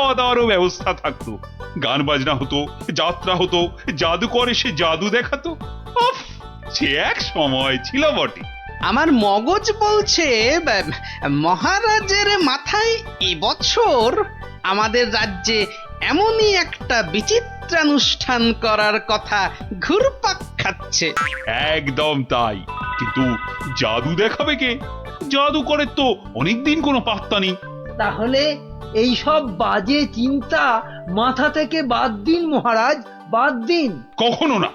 খাওয়া দাওয়ারও ব্যবস্থা থাকতো, গান বাজনা হতো, যাত্রা হতো, জাদুকর এসে জাদু দেখাতো। উফ, সে এক সময় ছিল বটে। আমার মগজ বলছে মহারাজের মাথায় এবছর আমাদের রাজ্যে এমনই একটা বিচিত্রানুষ্ঠান করার কথা ঘুরপাক খাচ্ছে। একদম তাই, কিন্তু জাদু দেখাবে কে? জাদুকরের তো অনেকদিন কোনো পাত্তা নেই। তাহলে এই সব বাজে চিন্তা মাথা থেকে বাদ দিন মহারাজ, বাদ দিন। কখনো না।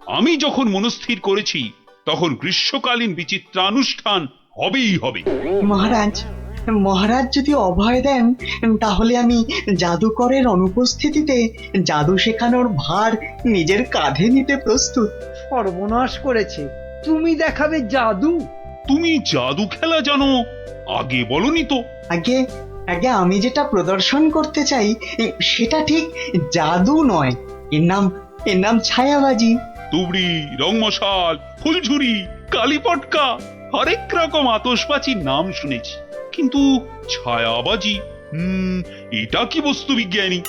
আমি যখন মনস্থির করেছি তখন গ্রীষ্মকালীন বিচিত্রানুষ্ঠান হবেই হবে। মহারাজ, মহারাজ যদি অভয় দেন তাহলে আমি জাদুকরের অনুপস্থিতিতে জাদু শেখানোর ভার নিজের কাঁধে নিতে প্রস্তুত। সর্বনাশ করেছে, তুমি দেখাবে জাদু? তুমি জাদু খেলা জানো? আগে বলনি তো। আগে আগে আমি যেটা প্রদর্শন করতে চাই সেটা ঠিক জাদু নয়, এর নাম ছায়াবাজি। তুবড়ি, রংমশাল, ফুলঝুরি, কালীপটকা, হরেক রকম আতশবাজির নাম শুনেছি, কিন্তু ছায়াবাজি, এটা কি বস্তু বিজ্ঞানী?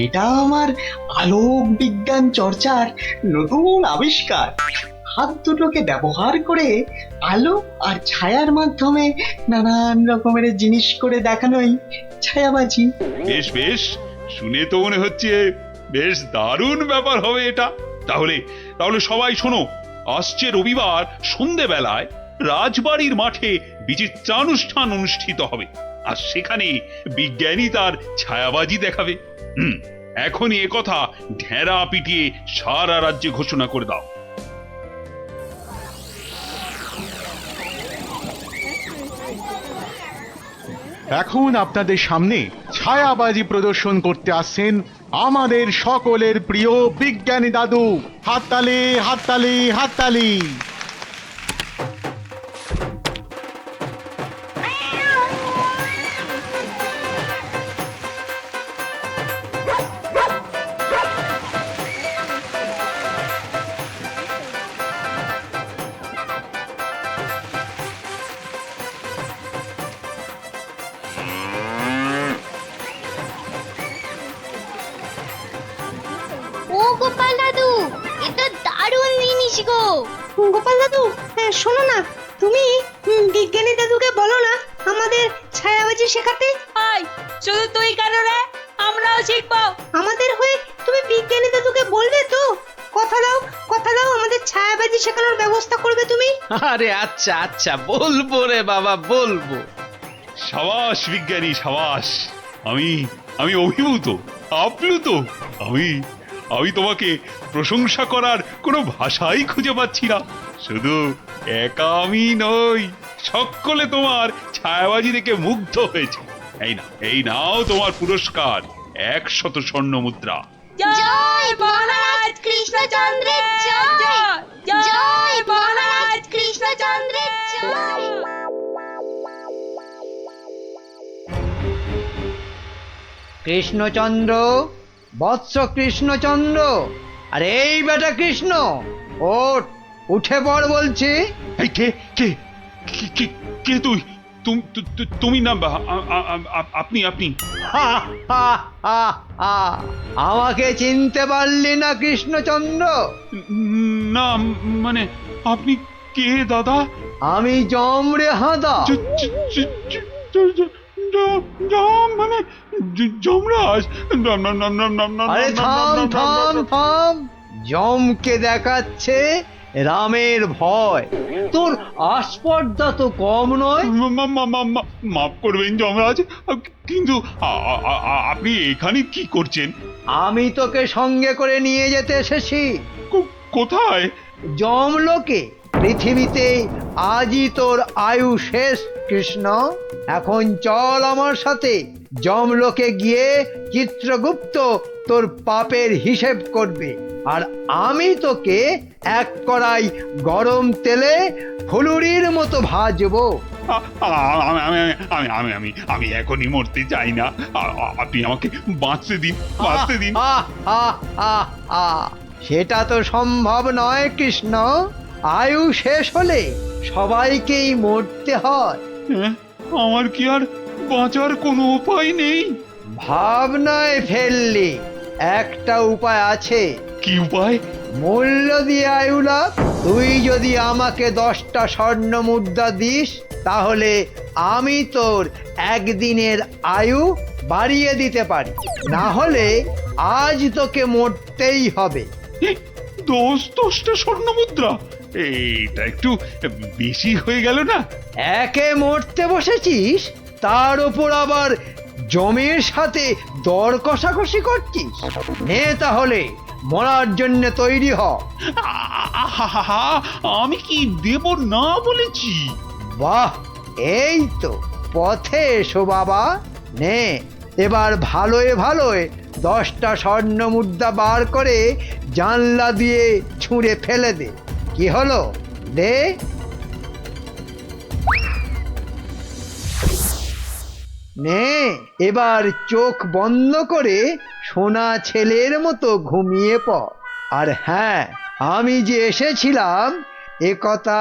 এটা আমার আলোক বিজ্ঞান চর্চার নতুন আবিষ্কার। হাত দুটোকে ব্যবহার করে আলো আর ছায়ার মাধ্যমে নানান রকমের জিনিস করে দেখানোই ছায়াবাজি। বেশ বেশ, শুনে তো মনে হচ্ছে বেশ দারুণ ব্যাপার হবে এটা। তাহলে তাহলে সবাই শোনো, আসছে রবিবার সন্ধেবেলায় রাজবাড়ির মাঠে বিচিত্রানুষ্ঠান অনুষ্ঠিত হবে, আর সেখানে বিজ্ঞানী তার ছায়াবাজি দেখাবে। এখনই একথা ঢেরা পিটিয়ে সারা রাজ্যে ঘোষণা করে দাও। এখন আপনাদের সামনে ছায়াবাজি প্রদর্শন করতে আসছেন আমাদের সকলের প্রিয় বিজ্ঞানী দাদু। হাততালি, হাততালি, হাততালি। ও গোপাল দাদু, এটা দারুণ জিনিস গো। গোপাল দাদু, শোনো না, তুমি বিজ্ঞানী দাদুকে বলো না আমাদের ছায়াবাজি শেখাতে। আয়, শুধু তুই কেন রে? আমরাও শিখবো। আমাদের হয়ে তুমি বিজ্ঞানী দাদুকে বলবে তো? কথা দাও, কথা দাও, আমাদের ছায়াবাজি শেখানোর ব্যবস্থা করবে তুমি। আরে আচ্ছা আচ্ছা, বলবো রে বাবা, বলবো। সাবাস বিজ্ঞানী, সাবাস। আমি আমি অভিভূত, আপ্লুত। আমি তোমাকে প্রশংসা করার কোনো ভাষাই খুঁজে পাচ্ছি না। শুধু একা আমি নই, সকলে তোমার ছায়াবাজি দেখে মুগ্ধ হয়েছে। এই নাও তোমার পুরস্কার, 100 স্বর্ণ মুদ্রা। জয় মহারাজ কৃষ্ণচন্দ্রের জয়, জয় মহারাজ কৃষ্ণচন্দ্রের জয়। কৃষ্ণচন্দ্র, বৎস কৃষ্ণচন্দ্র, আরে এই বেটা কৃষ্ণ, ওঠ, উঠে পড় বলছি। এই কে কে কে- কে কে তুই? তুমি না, আপনি? হা, হা, হা, হা। আমাকে চিনতে পারলি না কৃষ্ণচন্দ্র? না, মানে আপনি কে দাদা? আমি যম রে হাঁদা। মানে যমরাজ? আরে থাম থাম থাম, যমকে দেখাচ্ছে রামের ভয়। তোর আস্পর্ধা তো কম নয়। মাফ করবেন যমরাজ, কিন্তু আপনি এখানে কি করছেন? আমি তোকে সঙ্গে করে নিয়ে যেতে এসেছি। কোথায়? যমলোকে। পৃথিবীতে আজই তোর আয়ু শেষ কৃষ্ণ। এখন চল আমার সাথে, যমলোকে গিয়ে চিত্রগুপ্ত তোর পাপের হিসেব করবে, আর আমি তোকে এক কড়াই গরম তেলে ফুলুরির মতো ভাজবো। আমি এখনই মরতে চাই না। আপনি আমাকে বাঁচতে দিন, বাঁচতে দিন। সেটা তো সম্ভব নয় কৃষ্ণ। আয়ু শেষ হলে সবাইকেই মরতে হয়। আমার কি আর বাঁচার কোনো উপায় নেই? ভাবনায় ফেললি, একটা উপায় আছে। কি উপায়? মূল্য দিয়ে আয়ু লাভ। তুই যদি আমাকে 10টা স্বর্ণ মুদ্রা দিস, তাহলে আমি তোর একদিনের আয়ু বাড়িয়ে দিতে পারি, না হলে আজ তোকে মরতেই হবে। 10টা স্বর্ণ মুদ্রা, এটা একটু বেশি হয়ে গেল না? একে মরতে বসেছিস, তার উপর আবার জমির সাথে দর কষাকষি করছিস। নে তাহলে, মরার জন্য তৈরি হ। আহা, আমি কি দেব না বলেছি? বাহ, এই তো পথে এসো বাবা। নে, এবার ভালোয় ভালোয় 10টা স্বর্ণ মুদ্রা বার করে জানলা দিয়ে ছুঁড়ে ফেলে দে। কি হলো, দে। নে, এবার চোখ বন্ধ করে সোনা ছেলের মতো ঘুমিয়ে পড়। আর হ্যাঁ, আমি যে এসেছিলাম এ কথা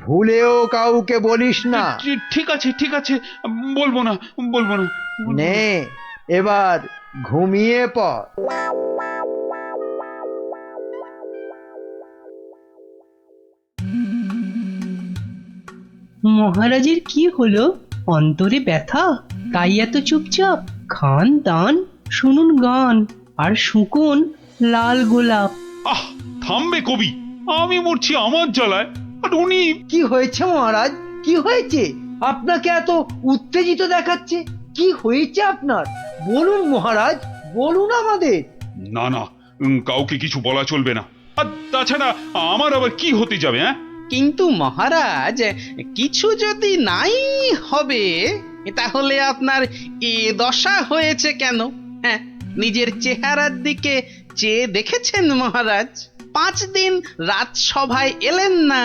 ভুলেও কাউকে বলিস না। ঠিক আছে, ঠিক আছে, বলবো না, বলবো না। নে, এবার ঘুমিয়ে পড়। মহারাজের কি হলো? অন্তরে ব্যথা, তাই এত চুপচাপ? খান দান, শুনুন গান, আর শুকুন লাল গোলাপ। আহ, থামবে কবি, আমি মরছি আমার জ্বালায়, আর উনি। কি হয়েছে মহারাজ, কি হয়েছে? আপনাকে এত উত্তেজিত দেখাচ্ছে, কি হয়েছে আপনার? বলুন মহারাজ, বলুন আমাদের। না না, কাউকে কিছু বলা চলবে না। আর তাছাড়া আমার আবার কি হতে যাবে? হ্যাঁ, কিন্তু মহারাজ, কিছু যদি নাই হবে, তাহলে আপনার এ দশা হয়েছে কেন? হ্যাঁ, নিজের চেহারার দিকে চেয়ে দেখেছেন মহারাজ? 5 দিন রাজসভায় এলেন না,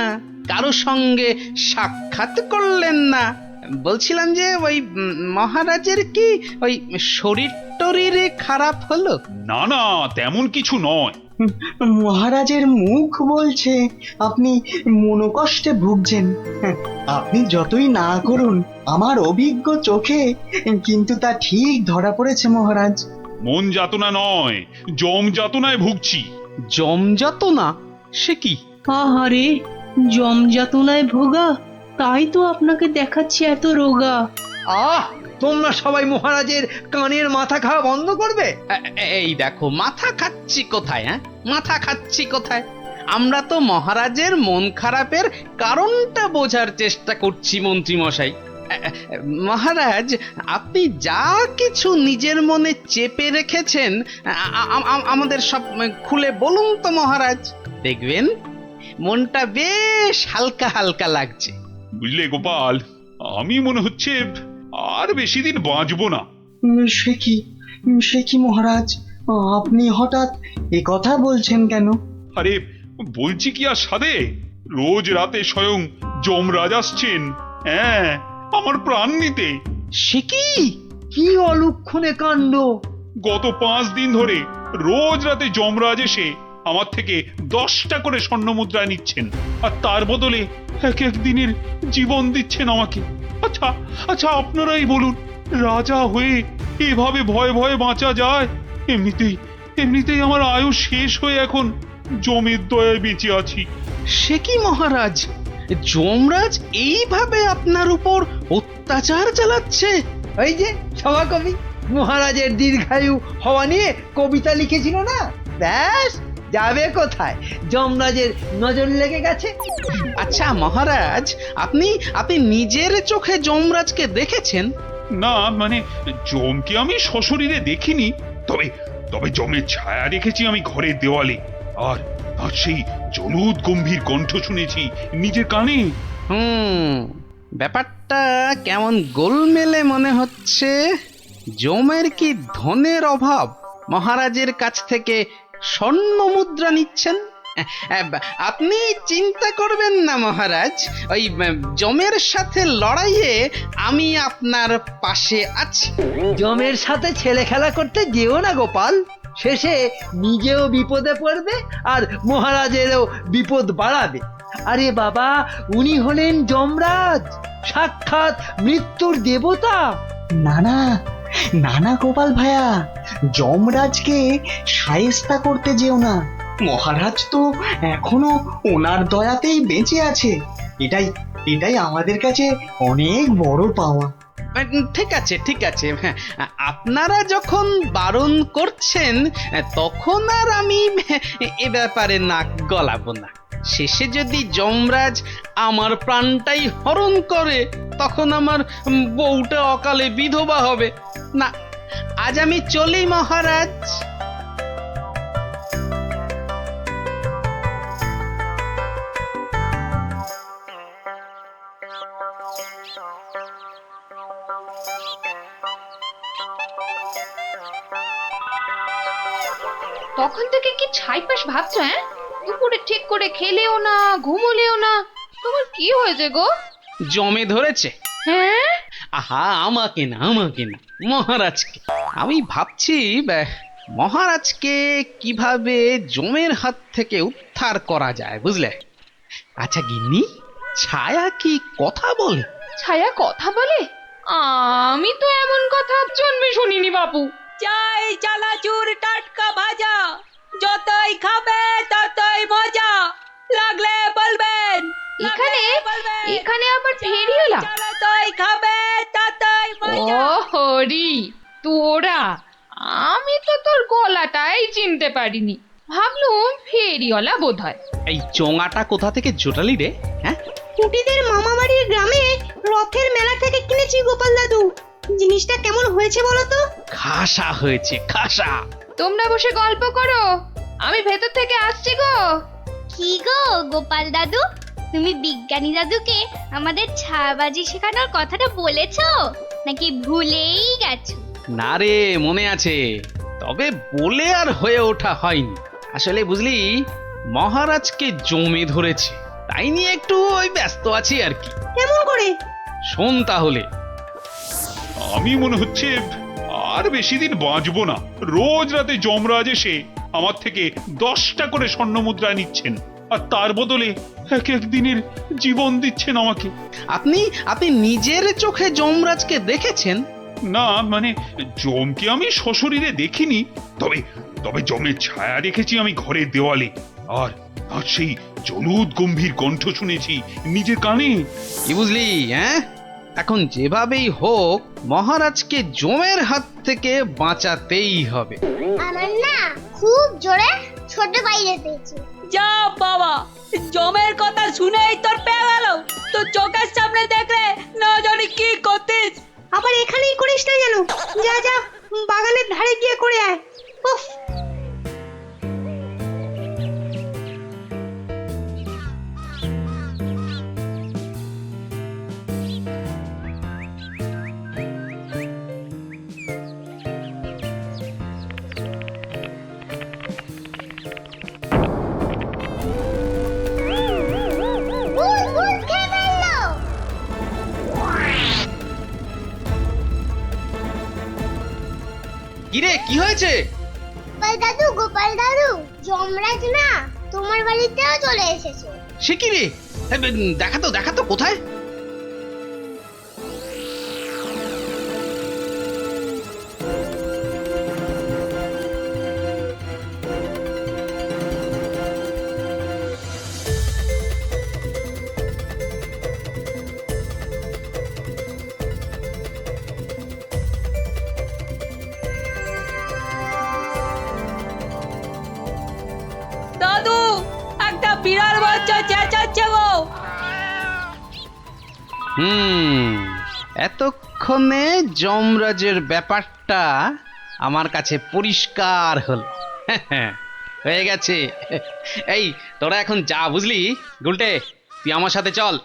কারো সঙ্গে সাক্ষাৎ করলেন না। বলছিলাম যে ওই মহারাজের কি ওই শরীর টরীরে খারাপ হলো? না না, তেমন কিছু নয়। মহারাজের মুখ বলছে আপনি মনোকষ্টে ভুগছেন। আপনি যতই না করুন, আমার অভিজ্ঞ চোখে কিন্তু তা ঠিক ধরা পড়েছে মহারাজ। মন যাতনা নয়, জম যাতনায় ভুগছি। জমযাতনা? সে কি? আহারে, জমযাতনায় ভোগা, তাই তো আপনাকে দেখাচ্ছে এত রোগা। আহ, তোমরা সবাই মহারাজের কানের মাথা খাওয়া বন্ধ করবে। এই দেখো, মাথা খাচ্ছি কোথায়? হ্যাঁ, মাথা খাচ্ছি কোথায়? আমরা তো মহারাজের মন খারাপের কারণটা বোঝার চেষ্টা করছি মন্ত্রী মশাই। মহারাজ, আপনি যা কিছু নিজের মনে চেপে রেখেছেন আমাদের সব খুলে বলুন তো মহারাজ। দেখবেন মনটা বেশ হালকা হালকা লাগছে। বুঝলে গোপাল, আমি মনে হচ্ছে আর বেশি দিন বাঁচবো না। সে কি মহারাজ, আপনি হঠাৎ এ কথা বলছেন কেন? আরে বলছি কি আর সাধে, রোজ রাতে স্বয়ং যমরাজ আসছেন, হ্যাঁ, আমার প্রাণ নিতে। সে কি? কি অলক্ষণে কাণ্ড! গত 5 দিন ধরে রোজ রাতে যমরাজ এসে আমার থেকে 10টা করে স্বর্ণ মুদ্রা নিচ্ছেন, আর তার বদলে এক এক দিনের জীবন দিচ্ছেন আমাকে। আচ্ছা আচ্ছা, আপনারাই বলুন, রাজা হয়ে এভাবে ভয়ে ভয়ে বাঁচা যায়? এমনিতেই আমার আয়ু শেষ হয়ে এখন জমির দয়ায় বেঁচে আছি। সে কি মহারাজ, যমরাজ এইভাবে আপনার উপর অত্যাচার চালাচ্ছে? ওই যে সভাকবি মহারাজের দীর্ঘায়ু হওয়া নিয়ে কবিতা লিখেছিল না, ব্যাস, যাবে কোথায়? যমরাজের নজর লেগে গেছে। আচ্ছা মহারাজ, আপনি নিজের চোখে যমরাজকে দেখেছেন? না মানে, জমকে আমি সশরীরে দেখিনি, তবে জমের ছায়া দেখেছি আমি ঘরের দেওয়ালে, আর সেই জলুদ গম্ভীর কণ্ঠ শুনেছি নিজের কানে। ব্যাপারটা কেমন গোলমেলে মনে হচ্ছে। জমের কি ধনের অভাব? মহারাজের কাছ থেকে স্বর্ণ মুদ্রা নিচ্ছেন? আপনি চিন্তা করবেন না মহারাজ, ওই জমের সাথে লড়াইয়ে আমি আপনার পাশে আছি। জমের সাথে ছেলে খেলা করতে যেও না গোপাল, শেষে নিজেও বিপদে পড়বে আর মহারাজেরও বিপদ বাড়াবে। আরে বাবা, উনি হলেন যমরাজ, সাক্ষাৎ মৃত্যুর দেবতা। না না, না না গোপাল ভাইয়া, যমরাজকে শায়েস্তা করতে যেও না। মহারাজ তো এখনো ওনার দয়াতেই বেঁচে আছে। এটাই এটাই আমাদের কাছে অনেক বড় পাওয়া। ঠিক আছে ঠিক আছে, হ্যাঁ, আপনারা যখন বারণ করছেন তখন আর আমি এ ব্যাপারে নাক গলাবো না। শেষে যদি যমরাজ আমার প্রাণটাই হরণ করে তখন আমার বউটা অকালে বিধবা হবে না। আজ আমি চলি মহারাজ। তখন থেকে কি ছাইপাশ ভাবছো? হ্যাঁ, দুপুরে ঠিক করে খেলেও না, ঘুমোলেও না। তোমার কি হয়েছে গো? জমে ধরেছে। হ্যাঁ, আহা, আমাকে না মহারাজকে। আমি ভাবছি মহারাজকে কিভাবে জমের হাত থেকে উদ্ধার করা যায়, বুঝলে? আচ্ছা গিন্নি, ছায়া কি কথা বলে? ছায়া কথা বলে? আমি তো এমন কথা জন্মে শুনিনি বাপু। চাই চানাচুর টাটকা ভাজা, যতই খাবে ততই মজা, লাগলে বলবেন। এখানে এখানে আবার ফেরিওলা? যতই খাবে ততই ও মজা। হরি, তোরা! আমি তো তোর গলাটাই চিনতে পারিনি, ভাবলুম ফেরিওয়ালা বোধ হয়। এই চোঙাটা কোথা থেকে জোটালি রে? হ্যাঁ, কুটিদের মামা বাড়ির গ্রামে রথের মেলা থেকে কিনেছি গোপাল দাদু। জিনিসটা কেমন হয়েছে বলো তো? খাসা হয়েছে, খাসা। তোমরা বসে গল্প করো, আমি ভেতর থেকে আসছি গো। কি গো গোপাল দাদু, তুমি বিজ্ঞানী দাদুকে আমাদের ছায়াবাজি শেখানোর কথাটা বলেছো নাকি ভুলেই গেছো? না রে, মনে আছে, তবে বলে আর হয়ে ওঠা হয়নি। আসলে বুঝলি, মহারাজকে জমে ধরেছে, তাই নিয়ে একটু ওই ব্যস্ত আছি আর কি। কেমন করে? শোন তাহলে। আমি মনে হচ্ছে আর বেশি দিন বাঁচবো না। রোজ রাতে যমরাজ এসে আমার থেকে 10টা করে স্বর্ণ মুদ্রা নিচ্ছেন, আর তার বদলে এক এক দিনের জীবন দিচ্ছেন আমাকে। আপনি নিজের চোখে যমরাজকে দেখেছেন? না মানে, যমকে আমি সশরীরে দেখিনি, তবে তবে যমের ছায়া দেখেছি আমি ঘরের দেওয়ালে, আর আর সেই জলুদ গম্ভীর কণ্ঠ শুনেছি নিজের কানে। কি বুঝলি? হ্যাঁ, এখন যেভাবেই হোক মহারাজকে জমের হাত থেকে বাঁচাতেই হবে। আমার না খুব জোরে ছোট বাইরে পেয়েছে। যা বাবা, জমের কথা শুনেই তোর পেয়ে গেল। তো চোখের সামনে দেখলে না জানি কি করতিস। আবার এখানেই করিস না যেন। যা যা, বাগানের ধারে গিয়ে করে আয়। উফ, কিরে, কি হয়েছে? গোপাল দাদু, যমরাজ না তোমার বাড়িতেও চলে এসেছে। সে কি রে? দেখাতো কোথায়? দাদু, একটা বিড়াল বাচ্চা চেঁচাচ্ছে গো। এতক্ষণে যমরাজের ব্যাপারটা আমার কাছে পরিষ্কার হলো। হয়ে গেছে। এই তোরা এখন যা, বুঝলি? গুলটে, তুই আমার সাথে চল।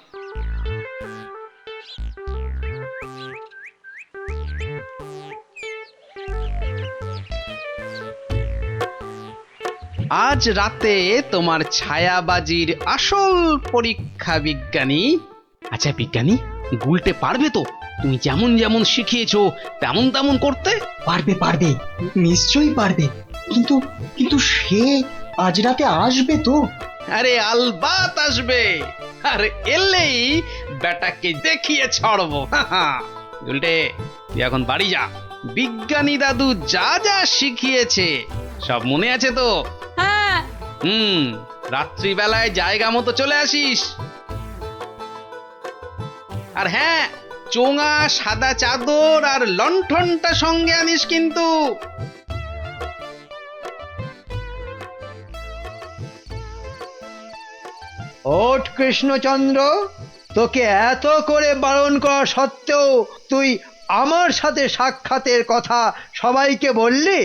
আজ রাতে তোমার ছায়াবাজির আসল পরীক্ষা বিজ্ঞানী। আচ্ছা বিজ্ঞানী, গুলটে পারবে তো তুমি যেমন যেমন শিখিয়েছো তেমন তেমন করতে? পারবে পারবে, নিশ্চয়ই পারবে। কিন্তু কিন্তু সে আজ রাতে আসবে তো? আরে আলবাত আসবে, আর এলেই বেটাকে দেখিয়ে ছাড়বো। গুলটে, তুই এখন বাড়ি যা, বিজ্ঞানী দাদু যা যা শিখিয়েছে সব মনে আছে তো? হ্যাঁ, রাত্রিবেলায় জায়গা মতো চলে আসিস। আর হ্যাঁ, চোঙা, সাদা চাদর আর লণ্ঠনটা সঙ্গে আনিস কিন্তু। ওঠ কৃষ্ণচন্দ্র, তোকে এত করে বারণ করা সত্ত্বেও তুই আমার সাথে সাক্ষাতের কথা সবাইকে বললি।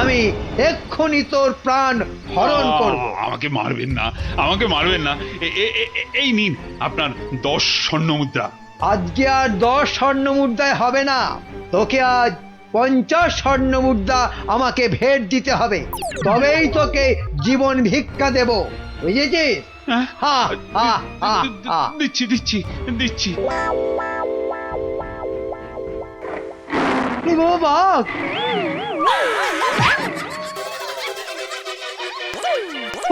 আমি এক্ষুনি তোর প্রাণ হরণ করব। আমাকে মারবেন না, আমাকে মারবেন না। এই নিন আপনার 10 স্বর্ণ মুদ্রা। আজকে আর 10 স্বর্ণ মুদ্রায় হবে না, তোকে আজ 50 স্বর্ণ মুদ্রা আমাকে ভেট দিতে হবে, তবেই তোকে জীবন ভিক্ষা দেব, বুঝেছিস? হ্যাঁ? হা হা হা হা। দিচ্ছি দিচ্ছি দিচ্ছি। এ বাবা,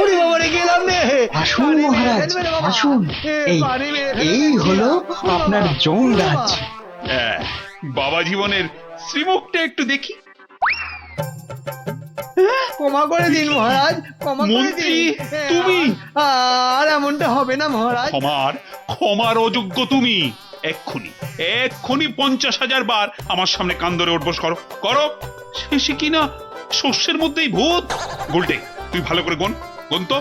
ওরে বাবা রে, গেলাম রে। আসুন মহারাজ, আসুন। এই হলো আপনার যমরাজ। বাবা জীবনের শ্রীমুখটা একটু দেখি। ক্ষমা করে দিন মহারাজ, ক্ষমা করে মন্ত্রী, দিন। তুমি? আর এমনটা হবে না মহারাজ। ক্ষমার অযোগ্য তুমি। এক্ষুনি 50,000 বার আমার সামনে কান ধরে উঠবোস করো করো। শেষে কিনা শস্যের মধ্যেই ভূত। গোলটে, তুই ভালো করে গুন তো,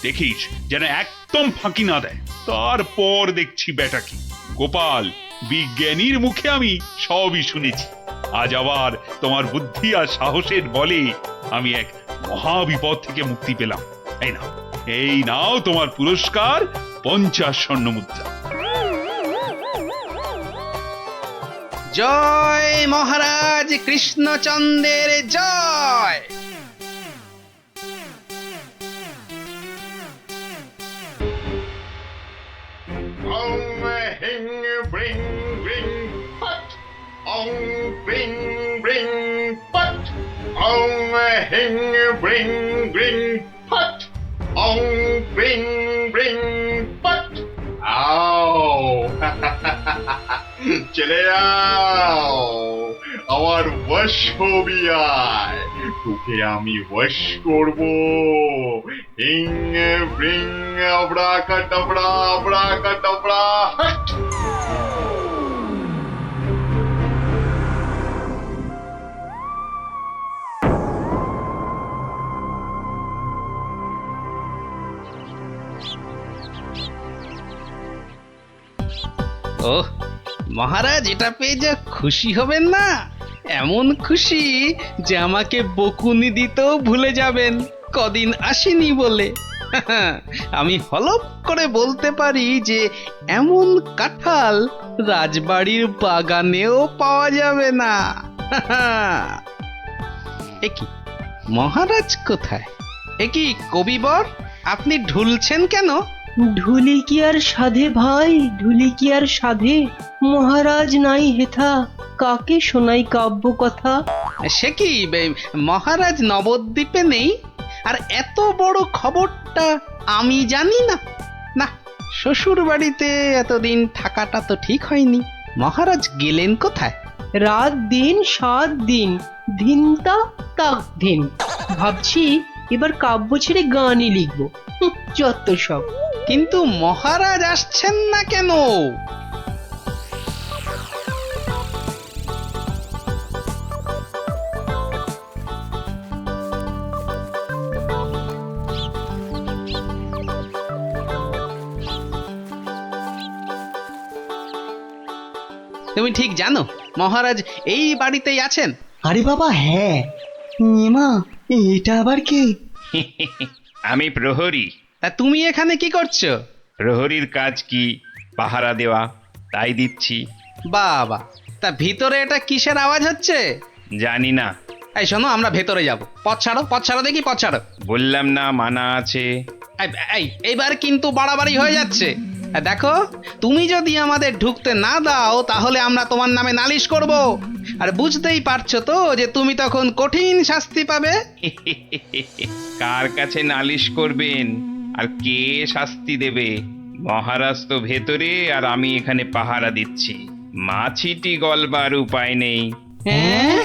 দেখিস যেন একদম ফাঁকি না দেয়। তারপর দেখছি বেটা কি। গোপাল, বিজ্ঞানীর মুখে আমি সবই শুনেছি। আজ আবার তোমার বুদ্ধি আর সাহসের বলে আমি এক মহাবিপদ থেকে মুক্তি পেলাম। এই নাও তোমার পুরস্কার, 50 স্বর্ণ মুদ্রা। জয় মহারাজ কৃষ্ণচন্দ্রের জয়। চলে যাও, আমার বশ হবি আয়, তোকে আমি বশ করবো। হিং ব্রিং আবড়াকাডাবড়া আবড়াকাডাবড়া। হাট! ওহ, মহারাজ এটা পেয়ে যা খুশি হবেন না, এমন খুশি যে আমাকে বকুনি দিতেও ভুলে যাবেন কদিন আসেনি বলে। আমি হলপ করে বলতে পারি যে এমন কাঁঠাল রাজবাড়ির বাগানেও পাওয়া যাবে না। একি মহারাজ কোথায়? একি কবিবর, আপনি ঢুলছেন কেন? ঢুলি কি আর সাধে ভাই, ঢুলি কি আর সাধে? মহারাজ নাই হেথা, কাকে শোনাই কাব্য কথা? সে কি, মহারাজ নবদ্বীপে নেই আর এত বড় খবরটা আমি জানি না? না, শ্বশুর বাড়িতে এতদিন থাকাটা তো ঠিক হয়নি। মহারাজ গেলেন কোথায়? রাত দিন 7 দিন, ধিনতা তাক ধিন। ভাবছি এবার কাব্য ছেড়ে গানই লিখবো। যত সব। কিন্তু মহারাজ আসছেন না কেন? তুমি ঠিক জানো মহারাজ এই বাড়িতেই আছেন? আরে বাবা হ্যাঁ, এমা এটা আবার কে? আমি প্রহরী। তা তুমি এখানে কি করছো? প্রহরীর কাজ কি? পাহারা দেওয়া, তাই দিচ্ছি। বাবা, তা ভিতরে এটা কিসের আওয়াজ হচ্ছে? জানি না। এই শোনো, আমরা ভেতরে যাব। পথ ছাড়ো দেখি, পথ ছাড়ো। বললাম না, মানা আছে। এইবার কিন্তু বাড়াবাড়ি হয়ে যাচ্ছে। দেখো, তুমি যদি আমাদের ঢুকতে না দাও তাহলে আমরা তোমার নামে নালিশ করব, আর বুঝতেই পারছো তো যে তুমি তখন কঠিন শাস্তি পাবে। কার কাছে নালিশ করবেন আর কে শাস্তি দেবে? মহারাজ তো ভেতরে আর আমি এখানে পাহারা দিচ্ছি। মাছিটি গলবার উপায় নেই। হ্যাঁ,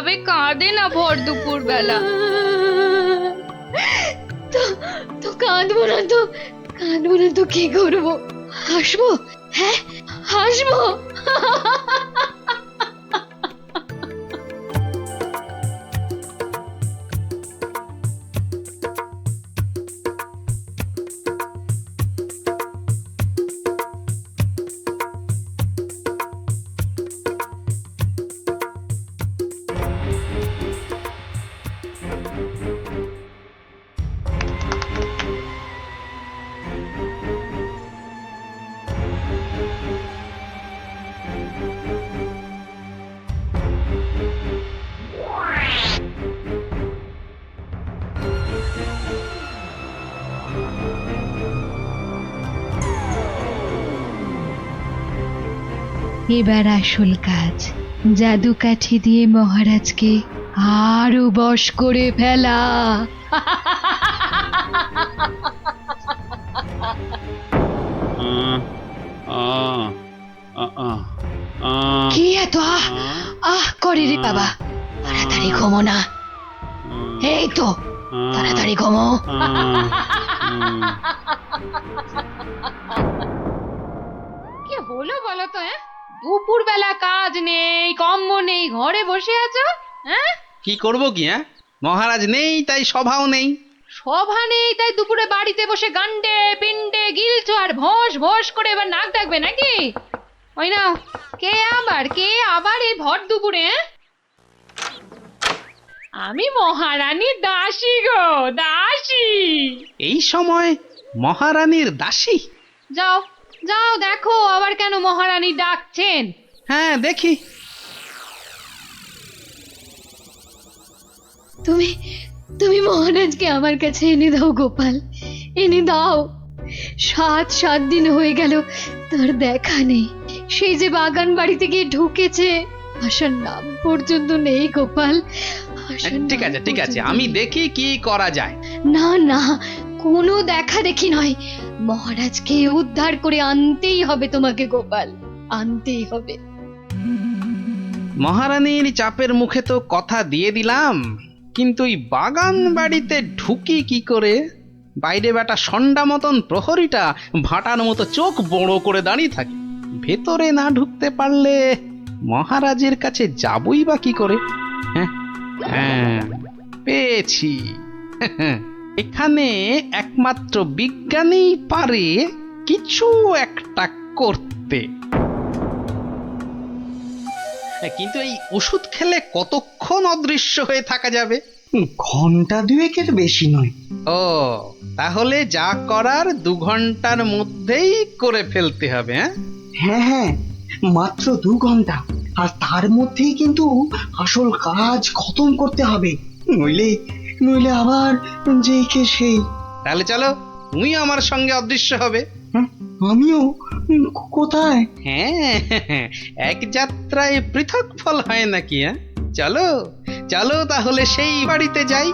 এভাবে কাঁদে না ভর দুপুর বেলা। তো কাঁদবো না তো, কাঁদবো না তো কি করবো? হাসবো? হ্যাঁ, হাসবো। এবার আসল কাজ, জাদু কাঠি দিয়ে মহারাজকে আরো বশ করে ফেলা। কি এত আহ আহ করে রে বাবা? তাড়াতাড়ি ঘুমো না। এই তো, তাড়াতাড়ি ঘুমো। কি হলো বলো তো? দুপুর বেলা কাজ নেই, কম্ম নেই, ঘরে বসে আছো? হ্যাঁ, কি করব কি? মহারাজ নেই তাই সভাও নেই। সভা নেই তাই দুপুরে বাড়িতে বসে গান্ডে পিন্ডে গিলছো আর ভোস ভোস করে এবার নাক ডাকবে নাকি? ওই নাও, কে আবার এই ভর দুপুরে? আমি মহারানীর দাসী গো, দাসী। এই সময় মহারানীর দাসী? যাও যাও দেখো আবার কেন মহারানী ডাকছেন। হ্যাঁ, দেখি। তুমি মহারাজকে আমার কাছে এনে দাও গোপাল, এনে দাও। 7 দিন হয়ে গেল তার দেখা নেই। সেই যে বাগান বাড়িতে গিয়ে ঢুকেছে, আসার নাম পর্যন্ত নেই গোপাল। ঠিক আছে ঠিক আছে, আমি দেখি কি করা যায়। না না, কোনো দেখা দেখি নয়, মহারাজকে উদ্ধার করে আনতেই হবে তোমাকে গোপাল, আনতেই হবে। মহারানীর চাপের মুখে তো কথা দিয়ে দিলাম, কিন্তু এই বাগান বাড়িতে ঢুকি কি করে? বাইরে বেটা সন্ডা মতন প্রহরীটা ভাটার মতো চোখ বড় করে দাঁড়িয়ে থাকে। ভেতরে না ঢুকতে পারলে মহারাজের কাছে যাবই বা কি করে? হ্যাঁ, পেয়েছি। এখানে একমাত্র বিজ্ঞানী পারে কিছু একটা করতে। কিন্তু এই ওষুধ খেলে কতক্ষণ অদৃশ্য হয়ে থাকা যাবে? ঘন্টা 2 বেশি নয়। ও, তাহলে যা করার 2 ঘন্টার মধ্যেই করে ফেলতে হবে। হ্যাঁ হ্যাঁ, মাত্র 2 ঘন্টা, আর তার মধ্যেই কিন্তু আসল কাজ খতম করতে হবে, নইলে নইলে আবার যেই কে সেই। তাহলে চলো, তুমি আমার সঙ্গে অদৃশ্য হবে। আমিও? কোথায়? হ্যাঁ, এক যাত্রায় পৃথক ফল হয় নাকি? চলো চলো তাহলে সেই বাড়িতে যাই।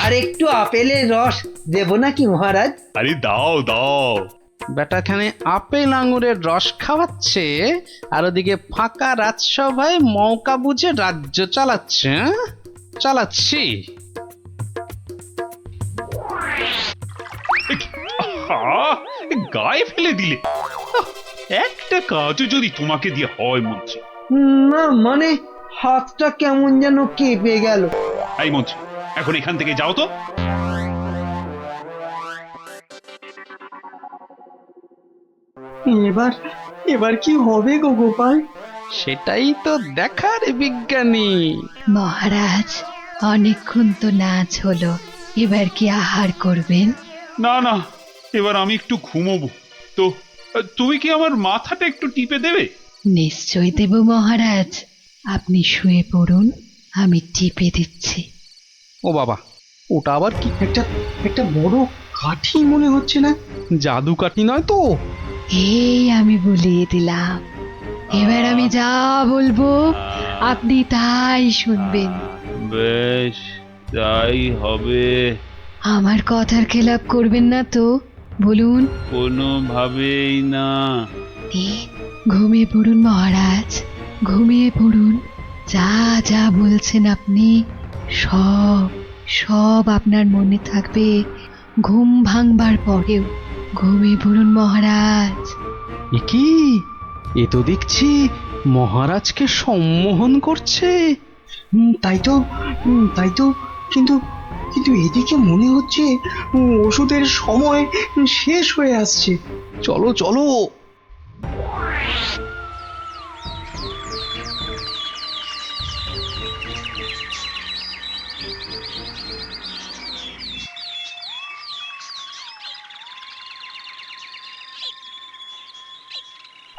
আর একটু আপেলের রস দেব নাকি মহারাজ? আরে দাও দাও। বেটাখানে আপেল আঙুরের রস খাওয়াচ্ছে, আর ওদিকে ফাঁকা রাজসভায় মৌকা বুঝে রাজ্য চালাচ্ছে। চালাচ্ছি। গায়ে ফেলে দিলে। একটা কাজও যদি তোমাকে দিয়ে হয় মন্ত্রী। না মানে হাতটা কেমন যেন কেঁপে গেল। এই মন্ত্রী, এখন এখান থেকে যাও তো। এবার কি হবে গো গোপাল? সেটাই তো দেখার বিজ্ঞানী। মহারাজ, অনেকক্ষণ তো নাচ হলো, এবার কি আহার করবেন? না না, এবার আমি একটু ঘুমোবো। তো তুমি কি আমার মাথাটা একটু টিপে দেবে? নিশ্চয় দেব মহারাজ, আপনি শুয়ে পড়ুন, আমি টিপে দিচ্ছি। ও বাবা, ওটা আবার কি? একটা বড় কাঠি মনে হচ্ছে না। জাদু কাঠি নয় তো? এই আমি বলিয়ে দিলাম, এবার আমি যা বলবো আপনি তাই শুনবেন। বেশ, তাই হবে। আমার কথার খেলাপ করবেন না তো, বলুন। কোনোভাবেই না। ঘুমিয়ে পড়ুন মহারাজ, ঘুমিয়ে পড়ুন। যা যা বলছেন আপনি সব সব আপনার মনে থাকবে ঘুম ভাঙবার পরেও। ঘুমিয়ে পড়ুন মহারাজ। এ কি? এ তো দেখছি মহারাজকে সম্মোহন করছে। তাই তো, কিন্তু কিন্তু এদিকে মনে হচ্ছে ওষুধের সময় শেষ হয়ে আসছে। চলো চলো।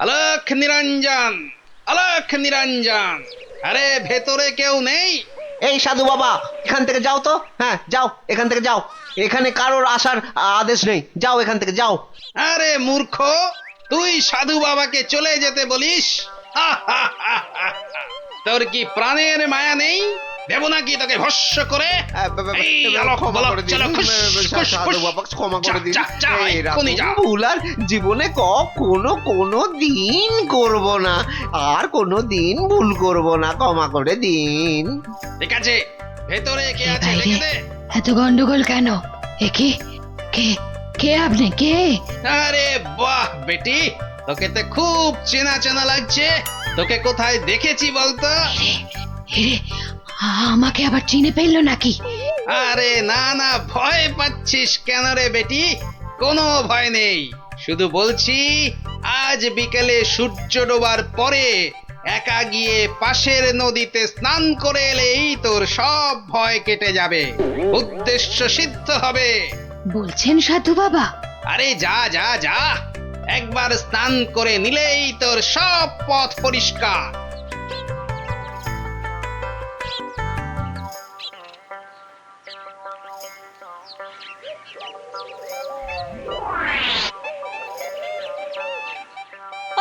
আলোক নিরঞ্জন, আলোক নিরঞ্জন, আরে ভেতরে কেউ নেই? এই সাধু বাবা, এখান থেকে যাও তো। হ্যাঁ যাও, এখান থেকে যাও। এখানে কারোর আসার আদেশ নেই, যাও এখান থেকে যাও। আরে মূর্খ, তুই সাধু বাবাকে চলে যেতে বলিস? তোর কি প্রাণের মায়া নেই? দেব নাকি তোকে ভস্য করে? এই আলোক বলক, চলো, খুশ, খুশ, সাধু খুশ। বাবা ক্ষমা করে দিন। যা, যা, এক্ষুনি যা। ভুল আর জীবনে কোনো দিন করব না, আর কোনো দিন ভুল করব না, ক্ষমা করে দিন। ঠিক আছে, ভেতরে কে এ আছে বাইরে দেখে দে। এত গন্ডগোল কেন? এ কে কে কে আপনি কে? আরে বাহ বেটি, তোকে তো খুব চেনা চেনা লাগছে। তোকে কোথায় দেখেছি বলতো? এরে, আমাকে আবার চিনে ফেললো নাকি? আরে না না, ভয় পাচ্ছিস কেন রে বেটি? কোনো ভয় নেই, শুধু বলছি আজ বিকেলে সূর্য ডোবার পরে একা গিয়ে পাশের নদীতে স্নান করে এলেই তোর সব ভয় কেটে যাবে, উদ্দেশ্য সিদ্ধ হবে। বলছেন সাধু বাবা? আরে যা যা যা, একবার স্নান করে নিলেই তোর সব পথ পরিষ্কার।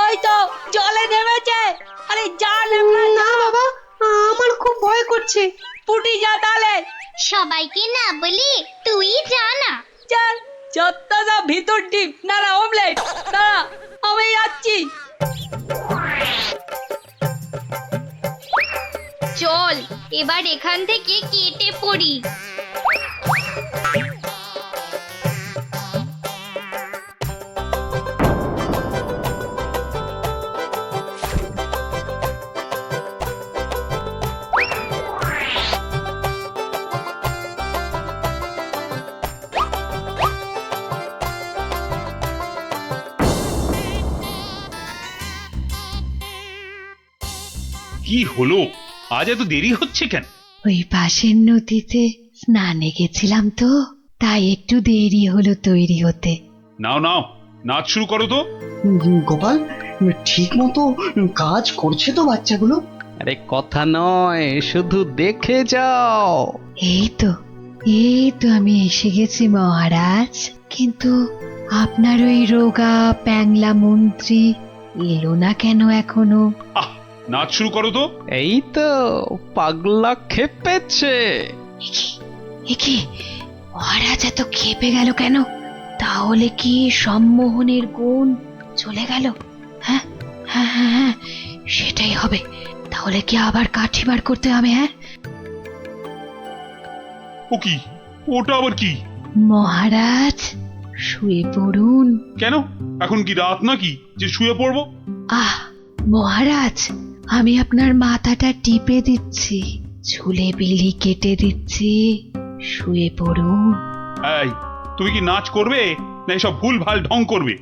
ওই তো জলে নেমেছে। আরে যা না বাবা, আমার খুব ভয় করছে। পুটি যা তাহলে। সবাইকে না বলি তুই যা না। চল, যতটা যা ভিতর ডিপ না অমলেট না, আমি যাচ্ছি। চল এবার এখান থেকে কেটে পড়ি। কি হলো? আজ এত দেরি হচ্ছে কেন? ওই পাশের নদীতে স্নানে গেছিলাম তো, তাই একটু দেরি হলো তৈরি হতে। নাও নাও, নাচ শুরু করো তো। গোপাল, ঠিক মতো কাজ করছে তো বাচ্চাগুলো? আরে কথা নয়, শুধু দেখে যাও। এই তো আমি এসে গেছি মহারাজ, কিন্তু আপনার ওই রোগা প্যাংলা মন্ত্রী এলো না কেন এখনো? আহ, নাচ শুরু করো তো। এই তো পাগলা খেপেছে। এ কি, মহারাজ এত খেপে গেল কেন? তাহলে কি সম্মোহনের গুণ চলে গেল? হ্যাঁ হ্যাঁ হ্যাঁ হ্যাঁ, সেটাই হবে। তাহলে কি আবার কাঠি বার করতে হবে? হ্যাঁ, ও কি? ওটা আবার কি? মহারাজ শুয়ে পড়ুন। কেন, এখন কি রাত নাকি যে শুয়ে পড়বো? আহ মহারাজ, আমি আপনার মাথাটা টিপে দিচ্ছি, ঝুলে বিলি কেটে দিচ্ছি, শুয়ে পড়ুন। এই, তুমি কি নাচ করবে না এসব ভুল ভাল ঢং করবে?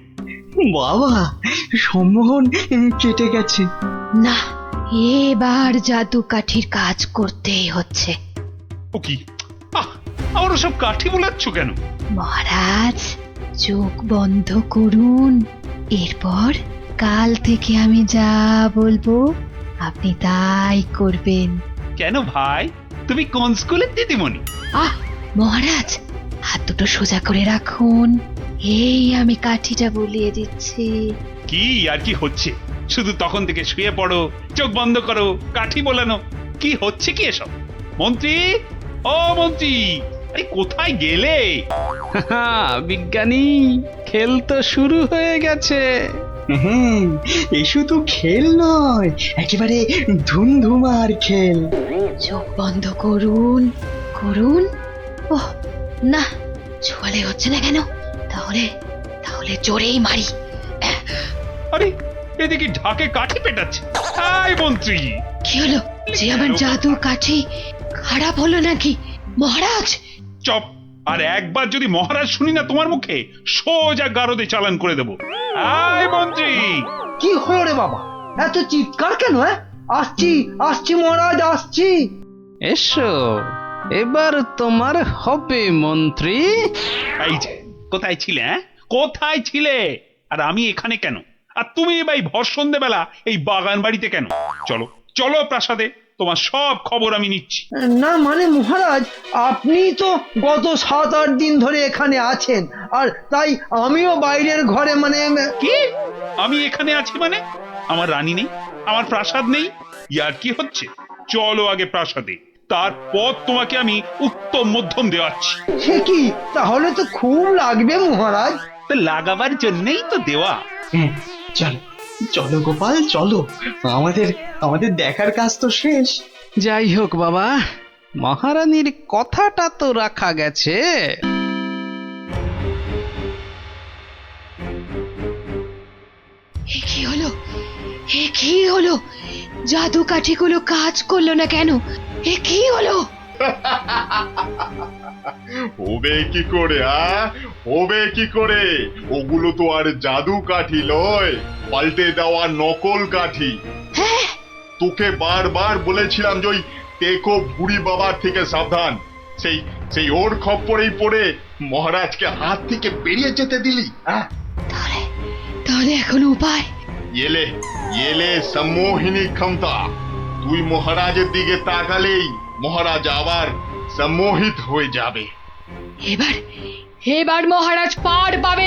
বাবা, সম্মোহন কেটে গেছে। না, এবার জাদু কাঠির কাজ করতেই হচ্ছে। ও কি? আহ, আবার ওসব কাঠি বোলাচ্ছ কেন? মহারাজ চোখ বন্ধ করুন, এরপর কাল থেকে আমি যা বলবো আপনি তাই করবেন। কেন ভাই, তুমি কোন স্কুলের দিদিমণি? আহ মহারাজ, হাত দুটো সোজা করে রাখুন। এই আমি কাঠিটা বলিয়ে দিচ্ছি। কি আর কি হচ্ছে? শুধু তখন থেকে শুয়ে পড়ো, চোখ বন্ধ করো, কাঠি বোলানো। কি হচ্ছে কি এসব? মন্ত্রী, ও মন্ত্রী, আরে কোথায় গেলে? বিজ্ঞানী, খেল তো শুরু হয়ে গেছে। হুম, এ শুধু খেল নয়, একেবারে ধুমধুমার খেল। চোখ বন্ধ করুন, করুন। ওহ না, ছোয়ালে হচ্ছে না কেন? তাহলে তাহলে জোরেই মারি। আরে এদিকে ঢাকে কাঠি পেটাচ্ছে। আয় মন্ত্রী, কি হলো? যে আমার জাদু কাঠি খারাপ হলো নাকি মহারাজ? চপ। আর একবার যদি মহারাজ শুনি না তোমার মুখে, সোজা গারদে চালান করে দেবো। আয় মন্ত্রী। কি হলো রে বাবা, এত চিৎকার কেন? আসছি আসছি মহারাজ, আসছি। এসো, এবার তোমার হবে মন্ত্রী। এই যে, কোথায় ছিলে? কোথায় ছিলে? আর আমি এখানে কেন? আর তুমি ভাই ভর সন্ধ্যেবেলা এই বাগান বাড়িতে কেন? চলো চলো প্রাসাদে, তোমার সব খবর আমি নিচ্ছি। না মানে মহারাজ, আপনি তো গত 7-8 দিন ধরে এখানে আছেন, আর তাই আমিও বাইরের ঘরে মানে কি? আমি এখানে আছি মানে? আমার রানী নেই? আমার প্রাসাদ নেই? ইয়ার কি হচ্ছে? চলো আগে প্রাসাদে, তারপর তোমাকে আমি উত্তম মধ্যম দেওয়াচ্ছি। সে কি? তাহলে তো খুব লাগবে মহারাজ। তো লাগাবার জন্যই তো দেওয়া। হ্যাঁ, চলো চলো গোপাল, চলো। আমাদের আমাদের দেখার কাজ তো শেষ। যাই হোক বাবা, মহারানীর কথাটা তো রাখা গেছে। এ কি হলো? এ কি হলো? জাদু কাঠিগুলো কাজ করলো না কেন? এ কি হলো? হবে কি করে? হবে কি করে? ওগুলো তো আর জাদু কাঠি লয়, পাল্টে দেওয়া নকল কাঠি। হ্যাঁ, তোকে বারবার বলেছিলাম যে ওই টেকো বুড়ি বাবার থেকে সাবধান। সেই সেই ওর খপ্পরেই পড়ে মহারাজকে হাত থেকে বেরিয়ে যেতে দিলি। তাহলে এখন উপায়? এলে এলে সম্মোহিনী ক্ষমতা। তুই মহারাজের দিকে তাকালেই মহারাজ আবার সম্মোহিত হয়ে যাবে। এবার এবার মহারাজ পার পাবে